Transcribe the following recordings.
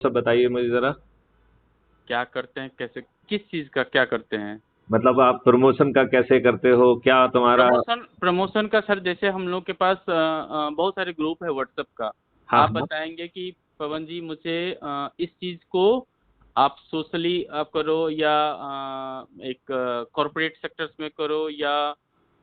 सब बताइए मुझे जरा। क्या करते हैं, कैसे, किस चीज का क्या करते हैं? मतलब आप प्रमोशन का कैसे करते हो, क्या तुम्हारा? प्रमोशन प्रमोशन का सर, जैसे हम लोग के पास बहुत सारे ग्रुप है व्हाट्सएप का। हाँ आप हाँ। बताएंगे कि पवन जी मुझे इस चीज को आप सोशली आप करो, या एक कॉरपोरेट सेक्टर्स में करो, या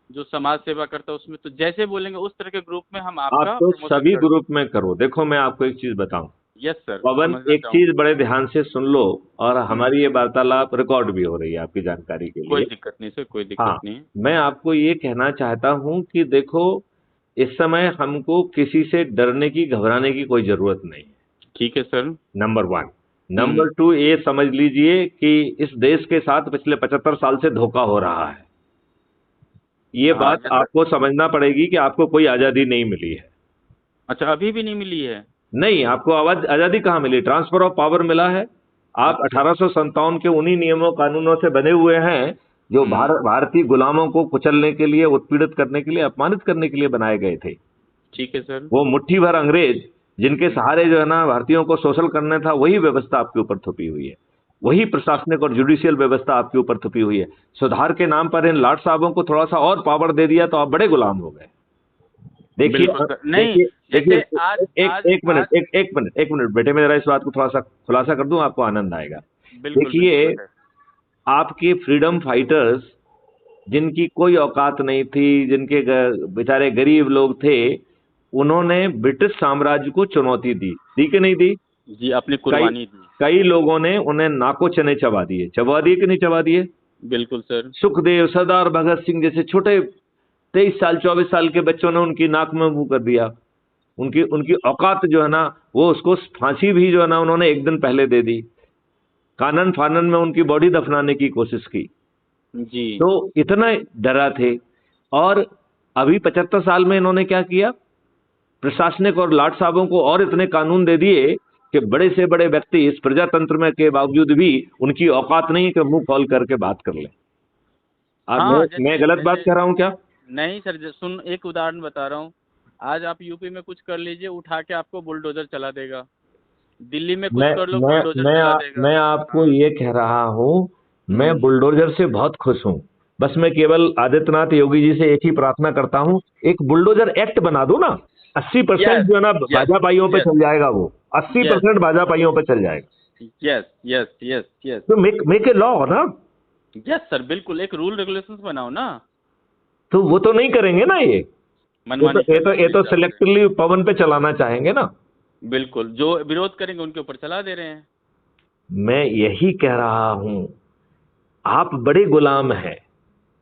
जो समाज सेवा करता है उसमें, तो जैसे बोलेंगे उस तरह के ग्रुप में हम आप आपका तो प्रमोशन सभी कर ग्रुप देंगे। में करो। देखो मैं आपको एक चीज बताऊं। यस सर, पवन, समझना एक चाहूंगा। चीज बड़े ध्यान से सुन लो। और हम्म। हमारी ये वार्तालाप रिकॉर्ड भी हो रही है आपकी जानकारी के कोई लिए। दिक्कत नहीं सर, कोई दिक्कत हाँ। नहीं। मैं आपको ये कहना चाहता हूं कि देखो, इस समय हमको किसी से डरने की, घबराने की कोई जरूरत नहीं है। ठीक है sir. Number one. Hmm. Number two, ये समझ लीजिए कि इस देश के साथ पिछले 75 साल से धोखा हो रहा है। ये हाँ बात आपको समझना पड़ेगी कि आपको कोई आजादी नहीं मिली है। अच्छा, अभी भी नहीं मिली है? नहीं, आपको आवाज आजादी कहां मिली? ट्रांसफर ऑफ पावर मिला है। आप अच्छा। 1857 के उन्हीं नियमों कानूनों से बने हुए हैं जो हम्म। भारतीय गुलामों को कुचलने के लिए, उत्पीड़ित करने के लिए, अपमानित करने के लिए बनाए गए थे। ठीक है सर। वो मुट्ठी भर अंग्रेज जिनके हम्म। सहारे जो है ना भारतीयों को शोषण करना था, वही व्यवस्था आपके ऊपर थोपी हुई है। वही प्रशासनिक और जुडिशियल व्यवस्था आपके ऊपर थोपी हुई है। सुधार के नाम पर इन लाट साहबों को थोड़ा सा और पावर दे दिया तो आप बड़े गुलाम हो गए। देखिए बिल्कुल सर, नहीं। देखिए जैसे देखिए। आज एक आज एक मिनट, आज एक मिनट बेटे, मैं जरा इस बात को थोड़ा सा खुलासा कर दूं, आपको आनंद आएगा। बिल्कुल बिल्कुल देखिए, बेटे। आपके फ्रीडम फाइटर्स, जिनकी कोई औकात नहीं थी, जिनके बेचारे गरीब लोग थे, उन्होंने ब्रिटिश साम्राज्य को चुनौती दी, दी कि नहीं दी? जी, अपनी कई कुर्बानी दी। कई लोगों ने उन्हें नाको चने चबा दिए, चबा दिए कि नहीं चबा दिए? बिल्कुल सर। सुखदेव, सरदार भगत सिंह जैसे छोटे 23 साल 24 साल के बच्चों ने उनकी नाक में मुंह कर दिया। उनकी उनकी औकात जो है ना, वो उसको फांसी भी जो है ना उन्होंने एक दिन पहले दे दी। कानन फानन में उनकी बॉडी दफनाने की कोशिश की। जी। तो इतना डरा थे। और अभी 75 साल में इन्होंने क्या किया? प्रशासनिक और लाट साहबों को और इतने कानून दे दिए कि बड़े से बड़े व्यक्ति इस प्रजातंत्र में के बावजूद भी उनकी औकात नहीं है कि मुंह खोल करके बात कर ले। अब मैं हाँ, मैं जैसे गलत बात जैसे कह रहा हूं क्या? नहीं सर, सुन, एक उदाहरण बता रहा हूँ। आज आप यूपी में कुछ कर लीजिए, उठा के आपको बुलडोजर चला देगा। दिल्ली में कुछ मैं कर लो, मैं बुलडोजर मैं चला आ, देगा। मैं आपको हाँ। ये कह रहा हूं, मैं हम्म। बुलडोजर से बहुत खुश हूं। बस मैं केवल आदित्यनाथ योगी जी से एक ही प्रार्थना करता हूं, एक बुलडोजर एक्ट बना दो ना। 80% यस जो है ना यस भाजपाइयों पे यस चल जाएगा, वो अस्सी यस परसेंट भाजपाइयों पे चल जाएगा। यस यस यस यस तो मेक मेक ए लॉ ना। यस सर, बिल्कुल एक रूल रेगुलेशंस बनाओ ना। तो वो तो नहीं करेंगे ना ये। ये तो मनमानी ये तो करने ये के तो हिसाब से। सिलेक्टिवली पवन पे चलाना चाहेंगे ना। बिल्कुल, जो विरोध करेंगे उनके ऊपर चला दे रहे हैं। मैं यही कह रहा हूं, आप बड़े गुलाम हैं,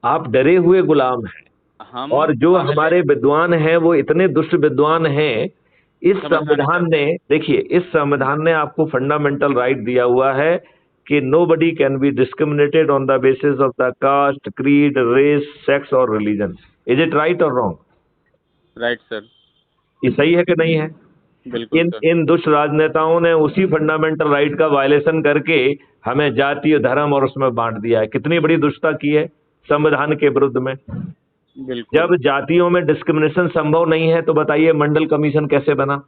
आप डरे हुए गुलाम हैं। हम और जो पहले हमारे विद्वान हैं वो इतने दुष्ट विद्वान हैं। इस समझना नहीं संविधान ने, चाहते। देखिए, इस संविधान ने आपको फंडामेंटल राइट दिया हुआ है कि nobody can be discriminated on the basis of the caste, creed, race, sex और रिलीजन। इज इट राइट और रॉन्ग? Right sir. ये सही है कि नहीं है? बिल्कुल इन सर। इन दुष्ट राजनेताओं ने उसी फंडामेंटल राइट का वायलेशन करके हमें जाति और धर्म और उसमें बांट दिया है। कितनी बड़ी दुष्टता की है संविधान के विरुद्ध में। बिल्कुल। जब जातियों में डिस्क्रिमिनेशन संभव नहीं है तो बताइए मंडल कमीशन कैसे बना?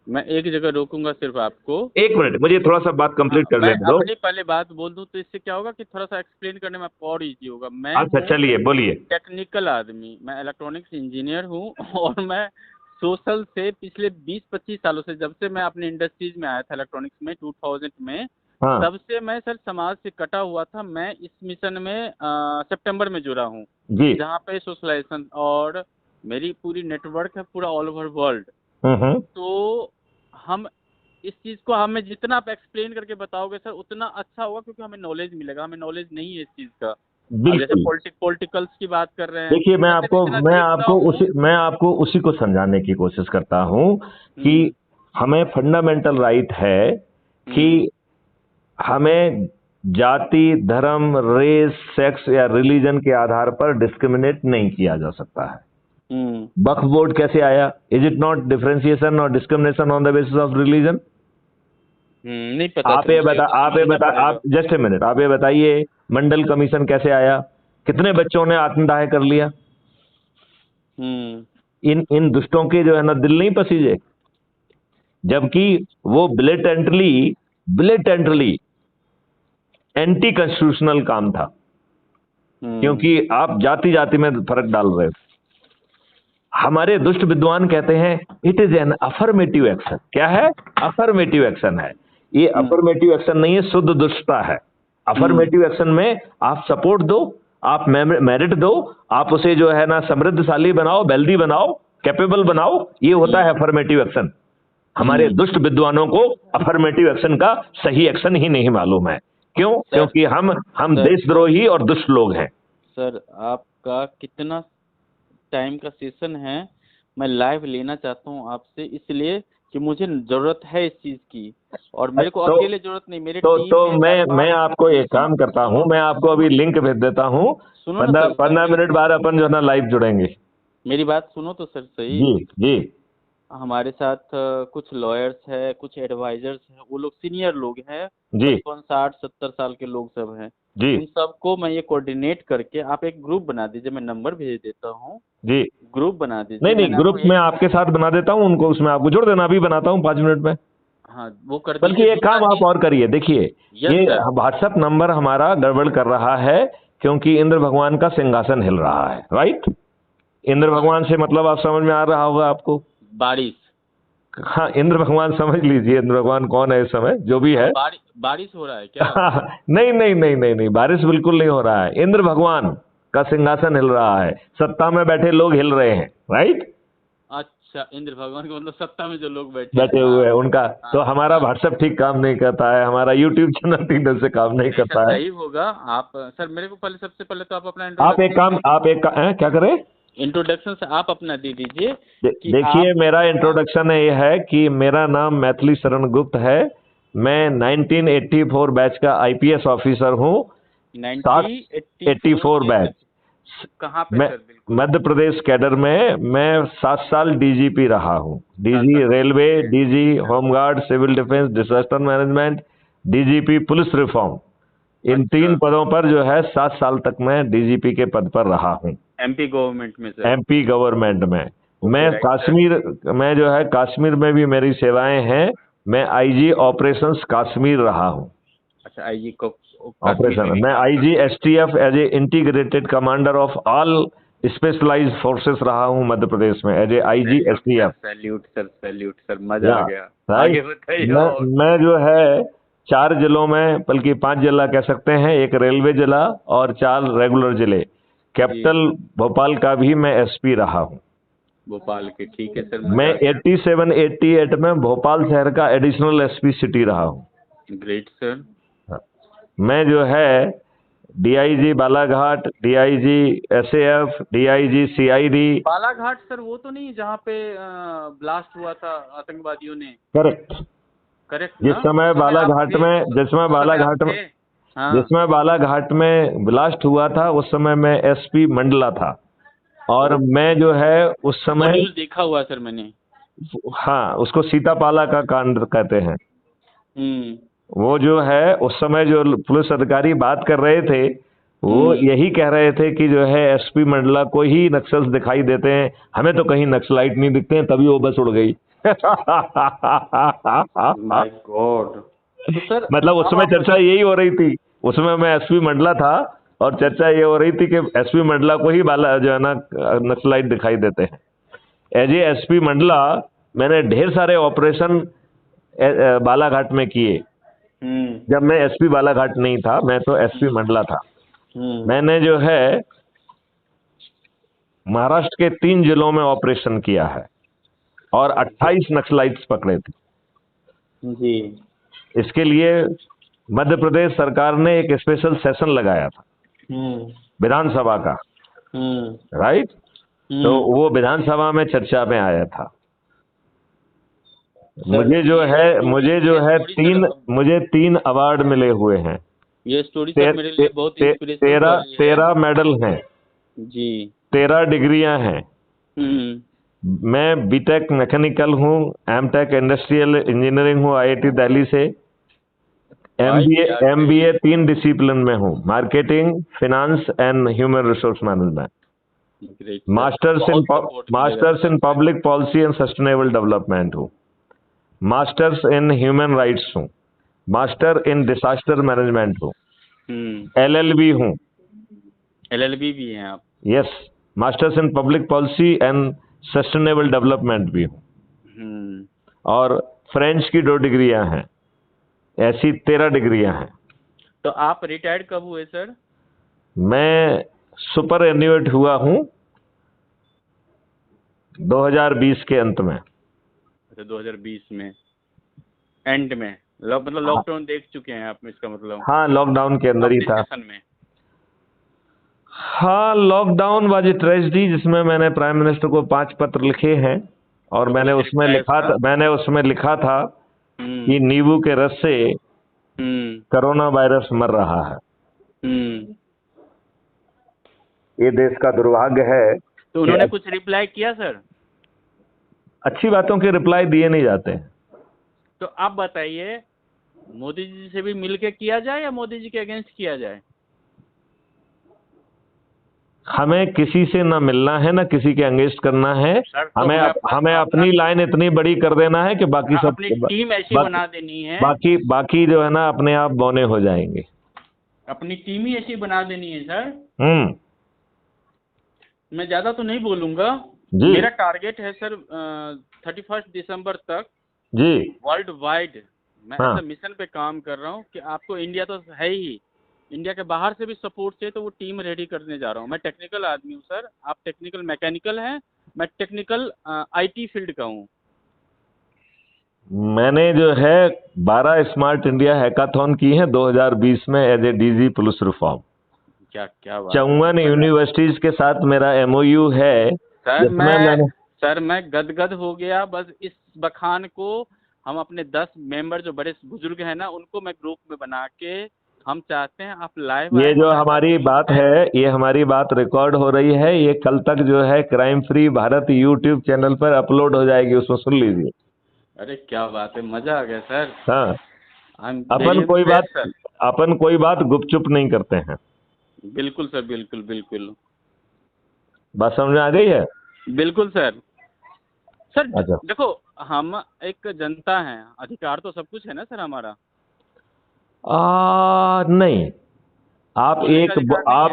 मैं एक जगह रोकूंगा सिर्फ आपको। एक मिनट, मुझे थोड़ा सा बात हाँ, कंप्लीट कर मैं लेने दो। अपनी पहले बात बोल दूं तो इससे क्या होगा कि थोड़ा सा एक्सप्लेन करने में आपको और इजी होगा। मैं अच्छा, हूँ चलिए बोलिए। टेक्निकल आदमी, मैं इलेक्ट्रॉनिक्स इंजीनियर हूँ और मैं सोशल से पिछले 20-25 सालों से, जब से मैं अपनी इंडस्ट्रीज में आया था इलेक्ट्रॉनिक्स में 2000 में, हाँ। तब से मैं सर समाज से कटा हुआ था। मैं इस मिशन में सितंबर में जुड़ा हूँ, जी। जहाँ पे सोशलाइजेशन और मेरी पूरी नेटवर्क है पूरा ऑल ओवर वर्ल्ड। हम्म। तो हम इस चीज़ को, हमें जितना आप एक्सप्लेन करके बताओगे सर उतना अच्छा होगा, क्योंकि हमें नॉलेज मिलेगा। हमें नॉलेज नहीं है इस चीज़ का। अब जैसे बिल्कुल। पॉलिटिकल्स की बात कर रहे हैं, देखिए, मैं मैं सिर्फ आपको इतना मैं देखता आपको हूँ। उसी मैं आपको उसी को समझाने की कोशिश करता हूं कि हम्म। हमें फंडामेंटल राइट है कि हम्म। हमें जाति, धर्म, रेस, सेक्स या रिलीजन के आधार पर डिस्क्रिमिनेट नहीं किया जा सकता है। हम्म। वक्फ बोर्ड कैसे आया? इज इट नॉट डिफरेंशिएशन और discrimination on the basis of religion? नहीं पता सर, मुझे ये तो समझना आप पड़ेगा। जस्ट ए मिनट, आप ये बताइए, मंडल कमीशन कैसे आया? कितने बच्चों ने आत्मदाह कर लिया? हम्म। इन इन दुष्टों के जो है ना दिल नहीं पसीजे। जबकि वो ब्लेटेंटली एंटी कॉन्स्टिट्यूशनल काम था, क्योंकि आप जाति जाति में फर्क डाल रहे थे। हमारे दुष्ट विद्वान कहते हैं it is an affirmative action. क्या है? अफर्मेटिव एक्शन है। ये अफर्मेटिव एक्शन नहीं है, शुद्ध दुष्टता है। अफर्मेटिव एक्शन में आप सपोर्ट दो, आप मेरिट दो, आप उसे जो है ना समृद्धशाली बनाओ, वेल्दी बनाओ, कैपेबल बनाओ, ये होता है अफर्मेटिव एक्शन। हमारे दुष्ट विद्वानों को अफर्मेटिव एक्शन का सही एक्शन ही नहीं मालूम है। क्यों? क्योंकि हम देशद्रोही और दुष्ट लोग हैं। सर आपका कितना टाइम का सेशन है, मैं लाइव लेना चाहता हूँ आपसे, इसलिए कि मुझे जरूरत है इस चीज की, और मेरे को अकेले जरूरत नहीं, मेरे टीम में मैं आपको एक काम करता हूँ, मैं आपको अभी लिंक भेज देता हूँ। 15 मिनट बाद अपन जो है ना लाइव जुड़ेंगे। मेरी बात सुनो तो सर सही। जी। हमारे साथ कुछ लॉयर्स है, कुछ एडवाइजर्स हैं, वो लोग सीनियर लोग हैं जी, 60-70 साल के लोग सब हैं जी। इन सबको मैं ये कोऑर्डिनेट करके आप एक ग्रुप बना दीजिए, मैं नंबर भेज देता हूँ जी। ग्रुप बना दीजिए। नहीं, ग्रुप मैं आपके साथ बना देता हूँ, उनको उसमें आपको जोड़ देना, अभी बनाता हूँ 5 मिनट में। हाँ वो कर बल्कि दीजिए। एक काम आप और करिए, देखिए ये व्हाट्सएप नंबर हमारा गड़बड़ कर रहा है, क्योंकि इंद्र भगवान का सिंहासन हिल रहा है। राइट? इंद्र भगवान से मतलब आप समझ में आ रहा होगा आपको? बारिश। हाँ, इंद्र भगवान समझ लीजिए, इंद्र भगवान कौन है इस समय, जो भी है। बारिश हो रहा है क्या? नहीं, बारिश बिल्कुल नहीं हो रहा है। इंद्र भगवान का सिंहासन हिल रहा है, सत्ता में बैठे लोग हिल रहे हैं। राइट? अच्छा, इंद्र भगवान के मतलब सत्ता में जो लोग बैठे हुए हैं उनका। तो हमारा व्हाट्सएप ठीक काम नहीं करता है, हमारा यूट्यूब चैनल ठीक ढंग से काम नहीं करता है। सही होगा। आप सर मेरे को पहले, सबसे पहले तो आप अपना क्या करें? इंट्रोडक्शन से आप अपना दे दीजिए। देखिए मेरा इंट्रोडक्शन ये है कि मेरा नाम मैथिली शरण गुप्त है। मैं 1984 बैच का आईपीएस ऑफिसर हूँ। 1984 बैच। कहाँ पे सर? मध्य प्रदेश कैडर में मैं 7 साल डीजीपी रहा हूँ। DG railway, DG home guard, civil defence, disaster management, DGP police reform, इन 3 पदों पर जो है 7 साल तक मैं डीजीपी के पद पर रहा हूँ। एमपी गवर्नमेंट में सर? एमपी गवर्नमेंट में। मैं जो है कश्मीर में भी मेरी सेवाएं हैं। मैं आईजी ऑपरेशंस कश्मीर रहा हूँ। अच्छा, आईजी ऑपरेशन। मैं IG STF as a integrated commander of all specialised forces रहा हूँ मध्य प्रदेश में, as a IG STF. Salute sir, मजा आ गया। आगे बताइए। मैं जो है 4 जिलों में, बल्कि 5 जिला कह सकते हैं, एक रेलवे जिला और 4 रेगुलर जिले। कैपिटल भोपाल का भी मैं एसपी रहा हूँ। भोपाल के, ठीक है सर। मैं 87-88 में भोपाल शहर का एडिशनल एसपी सिटी रहा हूँ। Great sir. मैं जो है DIG Balaghat, DIG SAF, DIG CID. Balaghat sir वो तो नहीं जहाँ पे ब्लास्ट हुआ था आतंकवादियों ने? करेक्ट। जिस समय बालाघाट में ब्लास्ट हुआ था, उस समय मैं एसपी मंडला था। और मैं जो है उस समय देखा हुआ सर मैंने। हाँ, उसको सीतापाला का कांड कहते हैं। वो जो है उस समय जो पुलिस अधिकारी बात कर रहे थे, वो यही कह रहे थे कि जो है एसपी मंडला को ही नक्सल्स दिखाई देते हैं, हमें तो कहीं नक्सलाइट नहीं दिखते हैं। तभी वो बस उड़ गई। My God. तो सर मतलब उस समय चर्चा यही हो रही थी। उसमें मैं एसपी मंडला था और चर्चा ये हो रही थी कि एसपी मंडला को ही जो है ना नक्सलाइट दिखाई देते हैं। एज ए एसपी मंडला मैंने ढेर सारे ऑपरेशन बालाघाट में किए। जब मैं एसपी बालाघाट नहीं था, मैं तो एसपी मंडला था। मैंने जो है महाराष्ट्र के 3 जिलों में ऑपरेशन किया है और 28 नक्सलाइट्स पकड़े थे जी। इसके लिए मध्य प्रदेश सरकार ने एक स्पेशल सेशन लगाया था विधानसभा का। राइट? तो वो विधानसभा में चर्चा में आया था। मुझे जो है 3 अवार्ड मिले हुए हैं। ये स्टोरी सर मेरे लिए बहुत इंस्पिरेशनल। 13 मेडल हैं जी। 13 डिग्रियां हैं। मैं बीटेक मैकेनिकल हूँ, एमटेक इंडस्ट्रियल इंजीनियरिंग हूँ आईआईटी दिल्ली से। एमबीए 3 डिसिप्लिन में हूँ, marketing, finance and human resource management. Masters in public policy and sustainable development हूँ। मास्टर्स इन ह्यूमन राइट्स हूँ, मास्टर इन डिसास्टर मैनेजमेंट हूँ, LLB हूँ। LLB भी हैं आप? Yes, masters in public policy and sustainable development भी हूँ। और फ्रेंच की 2 डिग्रियां हैं, ऐसी 13 डिग्रियां हैं। तो आप रिटायर्ड कब हुए सर? मैं सुपर एन्युएट हुआ हूँ 2020 के अंत में। अच्छा, 2020 में एंड में, मतलब लॉकडाउन देख चुके हैं आप, इसका मतलब? हाँ, लॉकडाउन के अंदर ही था। सेशन में? हाँ, लॉकडाउन वाज ए ट्रेजेडी, जिसमें मैंने प्राइम मिनिस्टर को 5 पत्र लिखे हैं और तो मैंने कुछ उसमें रिप्लाई लिखा था कि नींबू के रस से कोरोना वायरस मर रहा है। ये देश का दुर्भाग्य है। तो उन्होंने कुछ रिप्लाई किया सर? अच्छी बातों के रिप्लाई दिए नहीं जाते। तो आप बताइए, मोदी जी से भी मिलके किया जाए या मोदी जी के अगेंस्ट किया जाए? हमें किसी से ना मिलना है, ना किसी के अगेंस्ट करना है। सर, तो हमें अपनी लाइन इतनी बड़ी कर देना है कि बाकी सब अपनी टीम ऐसी बना देनी है, बाकी जो है ना अपने आप बौने हो जाएंगे। अपनी टीम ही ऐसी बना देनी है सर। मैं ज्यादा तो नहीं बोलूंगा जी। मेरा टारगेट है सर 31 दिसंबर तक जी, वर्ल्ड वाइड मैं हाँ। ऐसा मिशन पे काम कर रहा हूँ कि आपको इंडिया तो है ही, इंडिया के बाहर से भी सपोर्ट चाहिए, तो वो टीम रेडी करने जा रहा हूँ। मैं टेक्निकल आदमी हूँ सर, आप टेक्निकल मैकेनिकल हैं, मैं टेक्निकल IT फील्ड का हूँ। मैंने जो है 12 स्मार्ट इंडिया हैकाथॉन की है 2020 में as a DG police reform. क्या बात 54 यूनिवर्सिटीज के साथ मेरा MOU है। सर मैं गदगद हो गया। बस इस बखान को हम अपने 10 मेंबर जो बड़े बुजुर्ग हैं ना, उनको मैं ग्रुप में बना के हम चाहते हैं आप लाइव ये जो हमारी बात है, ये हमारी बात रिकॉर्ड हो रही है, ये कल तक जो है crime free Bharat YouTube channel पर अपलोड हो जाएगी, उसमें सुन लीजिए। अरे क्या बात है, मजा आ गया सर। हाँ, सर अपन कोई बात गुपचुप नहीं करते हैं। बिल्कुल सर, बिल्कुल बिल्कुल। बात समझ में आ गई है? बिल्कुल सर। सर अच्छा। देखो, हम एक जनता हैं, अधिकार तो सब कुछ है ना सर हमारा? नहीं, आप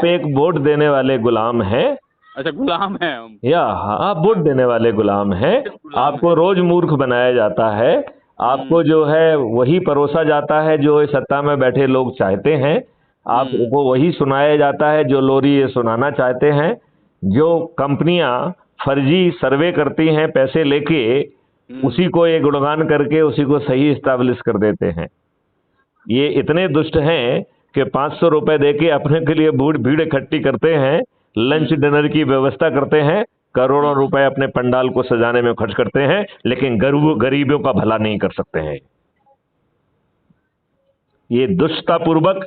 एक वोट देने वाले गुलाम हैं। अच्छा, गुलाम हैं हम? आप वोट देने वाले गुलाम हैं। आपको रोज मूर्ख बनाया जाता है, आपको जो है वही परोसा जाता है जो इस सत्ता में बैठे लोग चाहते हैं, आपको वही सुनाया जाता है जो लोरी ये सुनाना चाहते हैं। जो कंपनियां फर्जी सर्वे करती हैं पैसे लेके, उसी को ये गुणगान करके उसी को सही इस्टेब्लिश कर देते हैं। ये इतने दुष्ट हैं कि 500 रुपए देके अपने के लिए भीड़ इकट्ठी करते हैं, लंच डिनर की व्यवस्था करते हैं, करोड़ों रुपए अपने पंडाल को सजाने में खर्च करते हैं, लेकिन गरीबों का भला नहीं कर सकते हैं। ये दुष्टतापूर्वक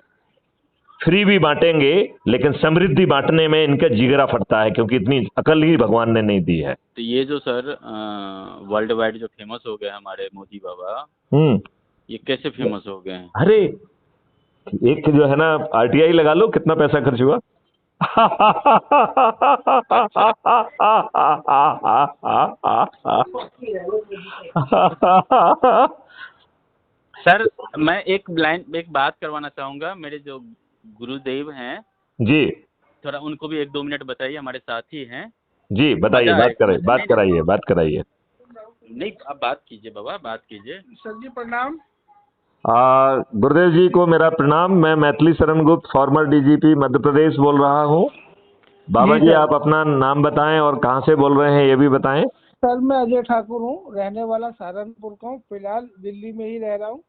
फ्री भी बांटेंगे, लेकिन समृद्धि बांटने में इनका जिगरा फटता है, क्योंकि इतनी अकल ही भगवान ने नहीं दी है। तो ये जो सर वर्ल्ड वाइड जो फेमस हो गए हमारे मोदी बाबा, ये कैसे फेमस हो गए हैं? अरे एक जो है ना RTI लगा लो, कितना पैसा खर्च हुआ। सर मैं एक बात करवाना चाहूंगा। मेरे जो गुरुदेव हैं जी, थोड़ा उनको भी 1-2 मिनट बताइए, हमारे साथी हैं जी। बताइए, बात कराइए। नहीं, आप बात कीजिए बाबा, बात कीजिए। सर जी प्रणाम। गुरुदेव जी को मेरा प्रणाम। मैं मैथिली शरण गुप्त, फॉर्मर DGP मध्य प्रदेश बोल रहा हूँ। बाबा जी आप अपना नाम बताएं और कहाँ से बोल रहे हैं ये भी बताएं। सर मैं अजय ठाकुर हूँ, रहने वाला सहारनपुर का हूँ, फिलहाल दिल्ली में ही रह रहा हूँ,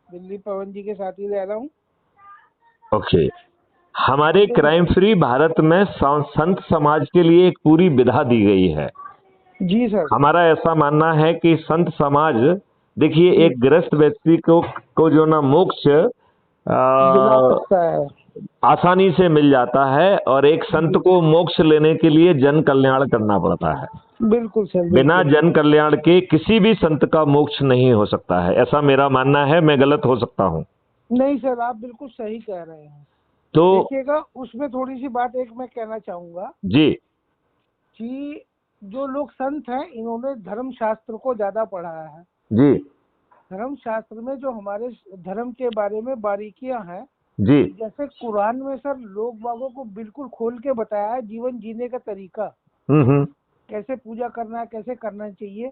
दिल्ली पवन जी के साथ ही रह रहा हूँ। ओके। हमारे क्राइम फ्री भारत में संत समाज के लिए एक पूरी विधा दी गई है। जी सर। हमारा ऐसा मानना है कि संत समाज, देखिए एक गृहस्थ व्यक्ति को जो ना मोक्ष आसानी से मिल जाता है, और एक संत को मोक्ष लेने के लिए जन कल्याण करना पड़ता है। बिल्कुल सर। बिना जन कल्याण के किसी भी संत का मोक्ष नहीं हो सकता है, ऐसा मेरा मानना है। मैं गलत हो सकता हूँ? नहीं सर, आप बिल्कुल सही कह रहे हैं। तो देखिएगा, उसमें थोड़ी सी बात एक मैं कहना चाहूंगा जी, कि जो लोग संत हैं इन्होंने धर्म शास्त्र को ज्यादा पढ़ा है जी, धर्म शास्त्र में जो हमारे धर्म के बारे में बारीकियां हैं, जी। जैसे कुरान में सर लोग बागों को बिल्कुल खोल के बताया है जीवन जीने का तरीका, हम्म। कैसे पूजा करना है, कैसे करना चाहिए।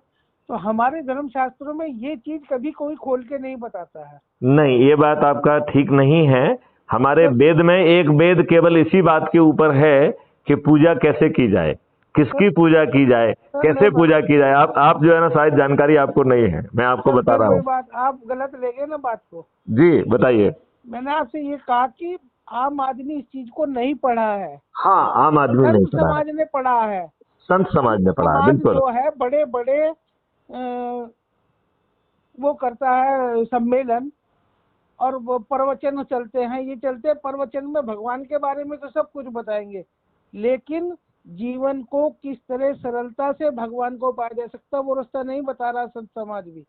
तो हमारे धर्म शास्त्रों में ये चीज कभी कोई खोल के नहीं बताता है। नहीं, ये बात आपका ठीक नहीं है। हमारे वेद में एक वेद केवल इसी बात के ऊपर है कि पूजा कैसे की जाए, किसकी पूजा की जाए, कैसे पूजा की जाए। आप जो है ना, शायद जानकारी आपको नहीं है, मैं आपको बता रहा हूँ। बात आप गलत ले गए ना बात को। जी बताइए। मैंने आपसे ये कहा कि आम आदमी इस चीज को नहीं पढ़ा है। हाँ, आम आदमी नहीं संत पढ़ा है, समाज ने पढ़ा है। संत समाज ने पढ़ा है, समाज बिल्कुल। जो है बड़े बड़े वो करता है सम्मेलन, और वो प्रवचन चलते हैं, ये चलते प्रवचन में भगवान के बारे में तो सब कुछ बताएंगे, लेकिन जीवन को किस तरह सरलता से भगवान को पाया जा सकता वो रास्ता नहीं बता रहा संत समाज भी।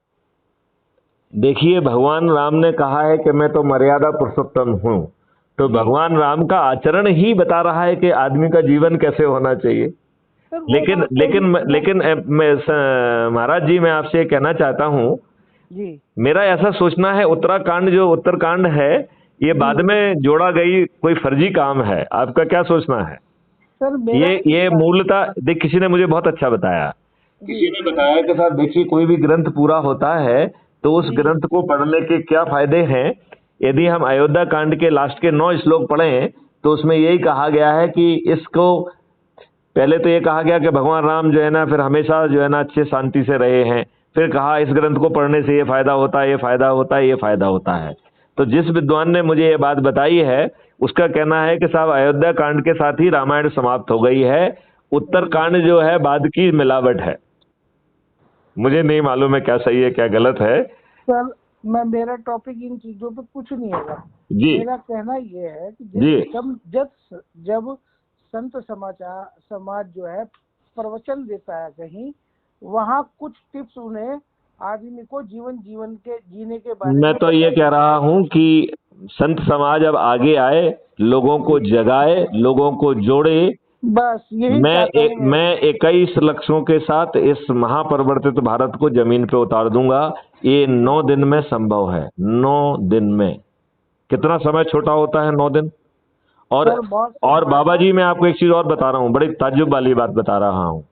देखिए, भगवान राम ने कहा है कि मैं तो मर्यादा पुरुषोत्तम हूँ, तो भगवान राम का आचरण ही बता रहा है कि आदमी का जीवन कैसे होना चाहिए। लेकिन महाराज जी, मैं आपसे कहना चाहता हूँ जी, मेरा ऐसा सोचना है, उत्तरकांड है ये बाद में जोड़ा गई कोई फर्जी काम है। आपका क्या सोचना है? सर ये मूलतः देख, किसी ने मुझे बहुत अच्छा बताया, किसी ने बताया कि साहब देखिए, कोई भी ग्रंथ पूरा होता है तो उस ग्रंथ को पढ़ने के क्या फायदे हैं। यदि हम अयोध्या कांड के लास्ट के 9 श्लोक पढ़ें तो उसमें यही कहा गया है कि इसको, पहले तो ये कहा गया कि भगवान राम जो है ना फिर हमेशा जो है ना अच्छे शांति से रहे हैं, फिर कहा इस ग्रंथ को पढ़ने से ये फायदा होता है, ये फायदा होता है, ये फायदा होता है। तो जिस विद्वान ने मुझे ये बात बताई है उसका कहना है कि साहब अयोध्या कांड के साथ ही रामायण समाप्त हो गई है, उत्तरकांड जो है बाद की मिलावट है। मुझे नहीं मालूम है क्या सही है क्या गलत है। सर मेरा टॉपिक इन चीजों पे कुछ नहीं होगा जी। मेरा कहना ये है कि जी। जब संत समाज जो है प्रवचन देता है कहीं, वहाँ कुछ टिप्स उन्हें आदमी को जीवन के जीने के बारे में। मैं तो ये कह रहा हूँ कि संत समाज अब आगे आए, लोगों को जगाए, लोगों को जोड़े। बस यही मैं 21 लक्ष्यों के साथ इस महापरिवर्तित भारत को जमीन पे उतार दूंगा। ये 9 दिन में संभव है। 9 दिन में कितना समय छोटा होता है? 9 दिन। और बाबा जी, मैं आपको एक चीज और बता रहा हूँ, बड़ी ताज्जुब वाली बात बता रहा हूँ।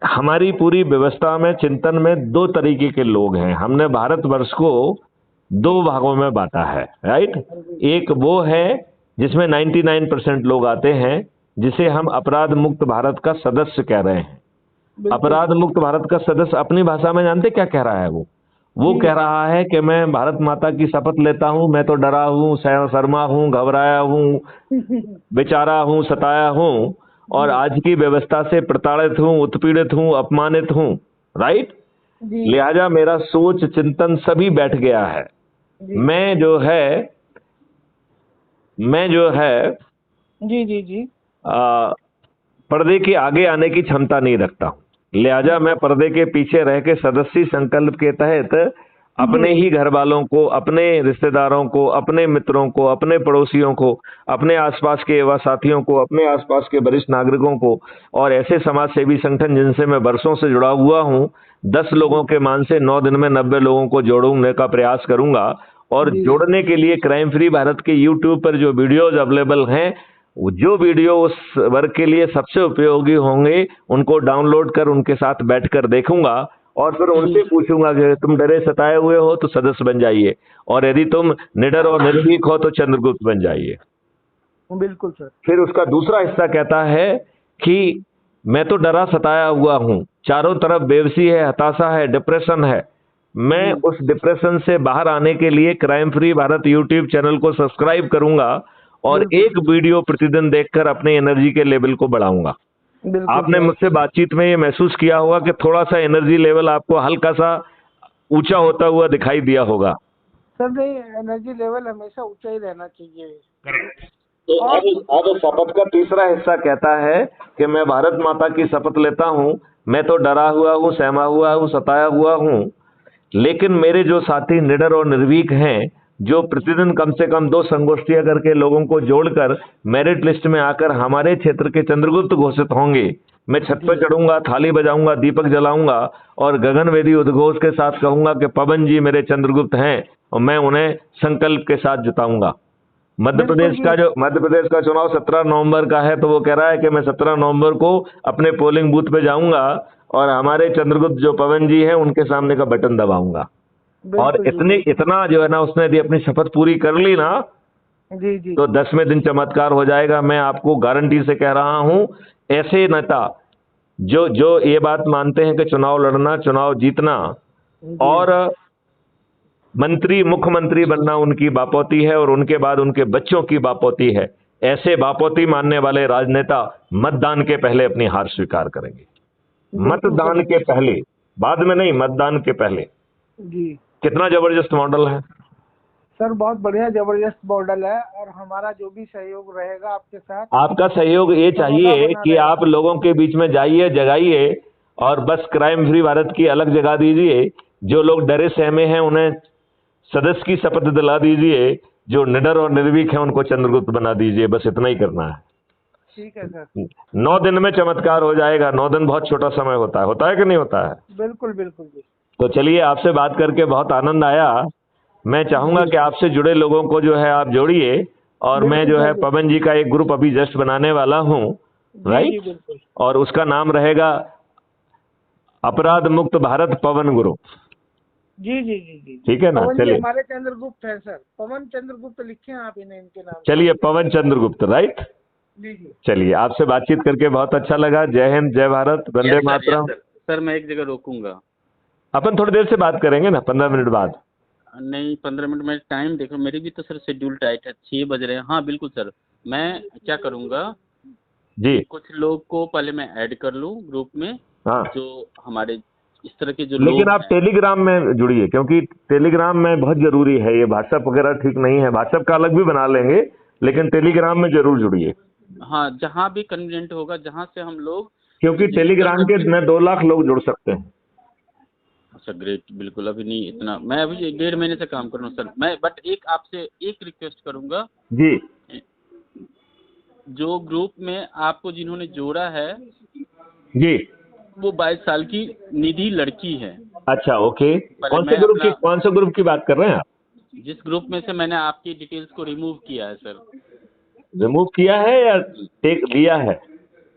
हमारी पूरी व्यवस्था में, चिंतन में 2 तरीके के लोग हैं। हमने भारतवर्ष को 2 भागों में बांटा है, राइट। एक वो है जिसमें 99% लोग आते हैं, जिसे हम अपराध मुक्त भारत का सदस्य कह रहे हैं। अपराध मुक्त भारत का सदस्य अपनी भाषा में जानते क्या कह रहा है? वो कह रहा है कि मैं भारत माता की शपथ लेता हूं, मैं तो डरा हूं, शर्मा हूं, घबराया हूं, बेचारा हूं, सताया हूं, और आज की व्यवस्था से प्रताड़ित हूं, उत्पीड़ित हूं, अपमानित हूं, राइट। लिहाजा मेरा सोच चिंतन सभी बैठ गया है। मैं जो है जी पर्दे के आगे आने की क्षमता नहीं रखता हूं। लिहाजा मैं पर्दे के पीछे रह के सदस्य संकल्प के तहत अपने ही घर वालों को, अपने रिश्तेदारों को, अपने मित्रों को, अपने पड़ोसियों को, अपने आसपास के युवा साथियों को, अपने आसपास के वरिष्ठ नागरिकों को, और ऐसे समाज सेवी संगठन जिनसे मैं वर्षों से जुड़ा हुआ हूं, 10 लोगों के मान से 9 दिन में 90 लोगों को जोड़ने का प्रयास करूंगा। और जोड़ने के लिए क्राइम फ्री भारत के YouTube पर जो वीडियोज अवेलेबल हैं, जो वीडियो उस वर्ग के लिए सबसे उपयोगी होंगे, उनको डाउनलोड कर उनके साथ बैठकर देखूंगा और फिर उनसे पूछूंगा कि तुम डरे सताए हुए हो तो सदस्य बन जाइए, और यदि तुम निडर और निर्भीक हो तो चंद्रगुप्त बन जाइए। बिल्कुल सर। फिर उसका दूसरा हिस्सा कहता है कि मैं तो डरा सताया हुआ हूं, चारों तरफ बेबसी है, हताशा है, डिप्रेशन है। मैं उस डिप्रेशन से बाहर आने के लिए crime free Bharat YouTube channel को सब्सक्राइब करूंगा और एक वीडियो प्रतिदिन देखकर अपने एनर्जी के लेवल को बढ़ाऊंगा। आपने मुझसे बातचीत में ये महसूस किया होगा कि थोड़ा सा एनर्जी लेवल आपको हल्का सा ऊंचा होता हुआ दिखाई दिया होगा। सर नहीं, एनर्जी लेवल हमेशा ऊंचा ही रहना चाहिए। तो अब शपथ का तीसरा हिस्सा कहता है कि मैं भारत माता की शपथ लेता हूं, मैं तो डरा हुआ हूं, सहमा हुआ हूं, सताया हुआ हूं, लेकिन मेरे जो साथी निडर और निर्भीक हैं, जो प्रतिदिन कम से कम 2 संगोष्ठियां करके लोगों को जोड़कर मेरिट लिस्ट में आकर हमारे क्षेत्र के चंद्रगुप्त घोषित होंगे, मैं छत पे चढ़ूंगा, थाली बजाऊंगा, दीपक जलाऊंगा और गगनवेदी उद्घोष के साथ कहूंगा कि पवन जी मेरे चंद्रगुप्त हैं और मैं उन्हें संकल्प के साथ जिताऊंगा। मध्य प्रदेश का चुनाव 17 नवंबर का है, तो वो कह रहा है कि मैं 17 नवंबर को अपने पोलिंग बूथ पे जाऊंगा और हमारे चंद्रगुप्त जो पवन जी हैं उनके सामने का बटन दबाऊंगा। और इतना जो है ना, उसने यदि अपनी शपथ पूरी कर ली ना जी तो 10वें दिन चमत्कार हो जाएगा। मैं आपको गारंटी से कह रहा हूं, ऐसे नेता जो ये बात मानते हैं कि चुनाव लड़ना, चुनाव जीतना और मंत्री मुख्यमंत्री बनना उनकी बापौती है और उनके बाद उनके बच्चों की बापौती है, ऐसे बापौती मानने वाले राजनेता मतदान के पहले अपनी हार स्वीकार करेंगे। मतदान के पहले, बाद में नहीं, मतदान के पहले। जी कितना जबरदस्त मॉडल है सर, बहुत बढ़िया जबरदस्त मॉडल है। और हमारा जो भी सहयोग रहेगा आपके साथ, आपका सहयोग ये चाहिए कि आप लोगों के बीच में जाइए, जगाइए और बस क्राइम फ्री भारत की अलग जगा दीजिए। जो लोग डरे सहमे हैं उन्हें सदस्य की शपथ दिला दीजिए, जो निडर और निर्भीक हैं उनको चंद्रगुप्त बना दीजिए। बस इतना ही करना है। ठीक है सर। 9 दिन में चमत्कार हो जाएगा। 9 दिन बहुत छोटा समय होता है कि नहीं होता है? बिल्कुल बिल्कुल जी। तो चलिए, आपसे बात करके बहुत आनंद आया। मैं चाहूंगा कि आपसे जुड़े लोगों को जो है आप जोड़िए और मैं जो है पवन जी का एक ग्रुप अभी जस्ट बनाने वाला हूँ, राइट? और उसका नाम रहेगा अपराध मुक्त भारत पवन ग्रुप। जी जी जी जी ठीक है ना? चलिए, हमारे चंद्रगुप्त है सर, पवन चंद्रगुप्त लिखे हैं आप इन्हें, इनके नाम। चलिए, पवन चंद्रगुप्त, राइट? जी जी। चलिए, आपसे बातचीत करके बहुत अच्छा लगा। जय हिंद, जय भारत, वंदे मातरम। सर मैं एक जगह रोकूंगा। अपन थोड़ी देर से बात करेंगे ना, 15 मिनट बाद। नहीं 15 मिनट में टाइम देखो, मेरी भी तो सर शेड्यूल टाइट है, 6 बज रहे हैं। हाँ बिल्कुल सर, मैं क्या करूँगा जी, कुछ लोग को पहले मैं ऐड कर लूँ ग्रुप में। हाँ, जो हमारे इस तरह के जो लेकिन लोग आप हैं, टेलीग्राम में जुड़िए, क्योंकि टेलीग्राम में बहुत जरूरी है। ये व्हाट्सएप वगैरह ठीक नहीं है। व्हाट्सएप का अलग भी बना लेंगे, लेकिन टेलीग्राम में जरूर जुड़िए। हाँ जहाँ भी कन्वीनियंट होगा, जहाँ से हम लोग, क्योंकि टेलीग्राम के में 2 लाख लोग जुड़ सकते हैं। अच्छा ग्रेट, बिल्कुल अभी नहीं इतना, मैं अभी 1.5 महीने से काम कर रहा हूँ सर। मैं बट एक आपसे एक रिक्वेस्ट करूँगा जी जो ग्रुप में आपको जिन्होंने जोड़ा है जी। वो 22 साल की निधि लड़की है। अच्छा, ओके। कौन मैं से ग्रुप की बात कर रहे हैं आप? जिस ग्रुप में से मैंने आपकी डिटेल्स को रिमूव किया है सर। रिमूव किया है या टेक लिया है?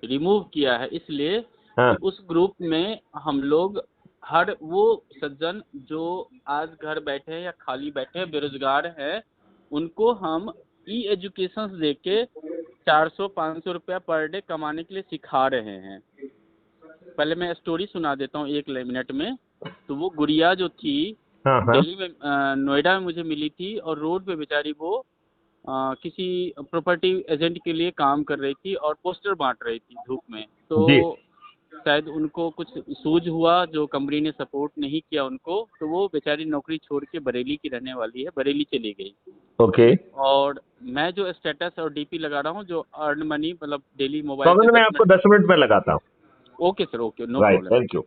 रिमूव किया है इसलिए हाँ, कि उस ग्रुप में हम लोग हर वो सज्जन जो आज घर बैठे हैं या खाली बैठे हैं, बेरोजगार हैं, उनको हम ई एजुकेशन दे के 400-500 रुपया पर डे कमाने के लिए सिखा रहे हैं। पहले मैं स्टोरी सुना देता हूँ 1 मिनट में। तो वो गुड़िया जो थी हाँ, हाँ, दिल्ली में नोएडा में मुझे मिली थी और रोड पे बेचारी वो किसी प्रॉपर्टी एजेंट के लिए काम कर रही थी और पोस्टर बांट रही थी धूप में। तो शायद उनको कुछ सूझ हुआ, जो कंपनी ने सपोर्ट नहीं किया उनको, तो वो बेचारी नौकरी छोड़ के बरेली की रहने वाली है, बरेली चली गई। ओके। और मैं जो स्टेटस और डीपी लगा रहा हूँ, जो अर्न मनी मतलब डेली मोबाइल मैं आपको 10 मिनट में लगाता हूँ। Okay sir, okay, no right, problem. Thank you.